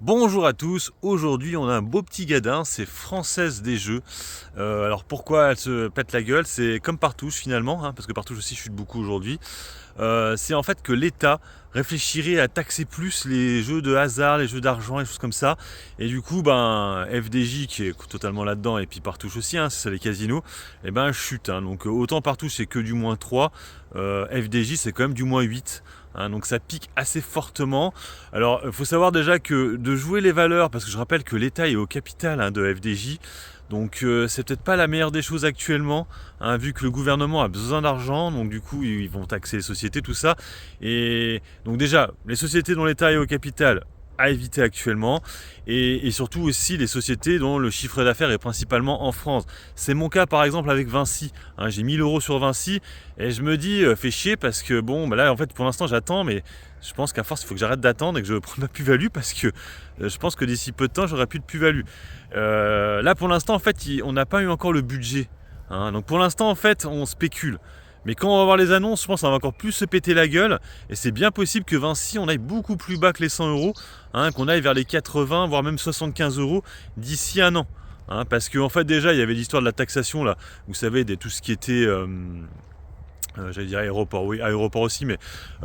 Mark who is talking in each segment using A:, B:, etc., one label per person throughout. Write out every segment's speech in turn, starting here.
A: Bonjour à tous, aujourd'hui on a un beau petit gadin, c'est Française des Jeux. Alors pourquoi elle se pète la gueule? C'est comme Partouche finalement, parce que Partouche aussi chute beaucoup aujourd'hui. C'est en fait que l'État réfléchirait à taxer plus les jeux de hasard, les jeux d'argent, les choses comme ça. Et du coup, FDJ qui est totalement là-dedans, et puis Partouche aussi, c'est ça les casinos, et chute. Donc autant Partouche c'est que du -3, FDJ c'est quand même du -8. Donc ça pique assez fortement. Alors il faut savoir déjà que de jouer les valeurs, parce que je rappelle que l'État est au capital de FDJ, donc c'est peut-être pas la meilleure des choses actuellement, vu que le gouvernement a besoin d'argent, donc du coup ils vont taxer les sociétés, tout ça. Et donc déjà, les sociétés dont l'État est au capital, à éviter actuellement, et surtout aussi les sociétés dont le chiffre d'affaires est principalement en France. C'est mon cas par exemple avec Vinci, j'ai 1000 € sur Vinci, et je me dis, fait chier parce que là en fait pour l'instant j'attends, mais je pense qu'à force il faut que j'arrête d'attendre et que je prenne ma plus-value, parce que je pense que d'ici peu de temps j'aurai plus de plus-value. Là pour l'instant en fait on n'a pas eu encore le budget, donc pour l'instant en fait on spécule. Mais quand on va voir les annonces, je pense qu'on va encore plus se péter la gueule. Et c'est bien possible que Vinci, on aille beaucoup plus bas que les 100 €, qu'on aille vers les 80, voire même 75 € d'ici un an. Parce qu'en fait, déjà, il y avait l'histoire de la taxation, là, vous savez, tout ce qui était... j'allais dire aéroport, oui, aéroport aussi, mais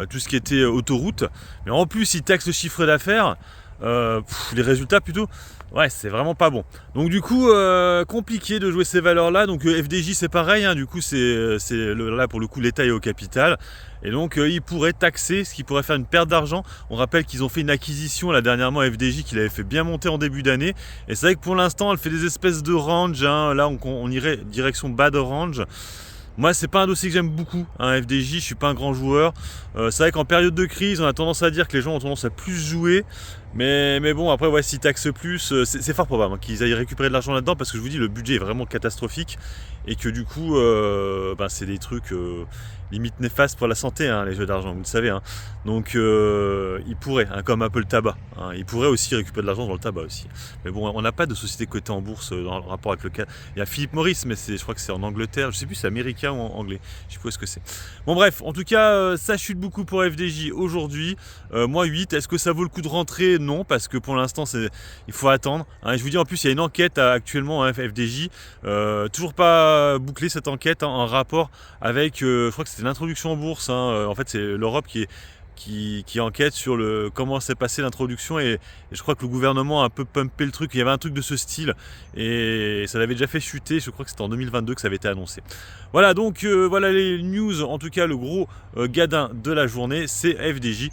A: tout ce qui était autoroute. Mais en plus, ils taxent le chiffre d'affaires. Les résultats plutôt, ouais, c'est vraiment pas bon. Donc du coup, compliqué de jouer ces valeurs là. Donc FDJ c'est pareil, du coup là pour le coup l'État est au capital, et donc ils pourraient taxer, ce qui pourrait faire une perte d'argent. On rappelle qu'ils ont fait une acquisition là dernièrement, FDJ, qui l'avait fait bien monter en début d'année, et c'est vrai que pour l'instant elle fait des espèces de range, là on irait direction bas de range. Moi, c'est pas un dossier que j'aime beaucoup, FDJ, je suis pas un grand joueur. C'est vrai qu'en période de crise, on a tendance à dire que les gens ont tendance à plus jouer. Mais bon, après, ouais, s'ils taxent plus, c'est fort probable qu'ils aillent récupérer de l'argent là-dedans, parce que je vous dis, le budget est vraiment catastrophique. Et que du coup, c'est des trucs limite néfastes pour la santé, les jeux d'argent, vous le savez. Donc, ils pourraient, comme Apple Tabac. Ils pourraient aussi récupérer de l'argent dans le tabac aussi. Mais bon, on n'a pas de société cotée en bourse dans le rapport avec le cas. Il y a Philip Morris, mais je crois que c'est en Angleterre. Je sais plus, c'est américain ou en anglais. Je sais pas ce que c'est. Bon, bref, en tout cas, ça chute beaucoup pour FDJ aujourd'hui. -8. Est-ce que ça vaut le coup de rentrer? Non, parce que pour l'instant, il faut attendre. Je vous dis, en plus, il y a une enquête actuellement, FDJ. Toujours pas bouclée cette enquête, en rapport avec, je crois que c'était l'introduction en bourse. En fait, c'est l'Europe qui enquête sur comment s'est passée l'introduction, et je crois que le gouvernement a un peu pumpé le truc. Il y avait un truc de ce style et ça l'avait déjà fait chuter. Je crois que c'était en 2022 que ça avait été annoncé. Voilà, donc voilà les news. En tout cas, le gros gadin de la journée, c'est FDJ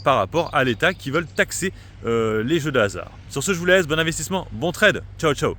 A: par rapport à l'État qui veulent taxer les jeux de hasard. Sur ce, je vous laisse, bon investissement, bon trade, ciao ciao.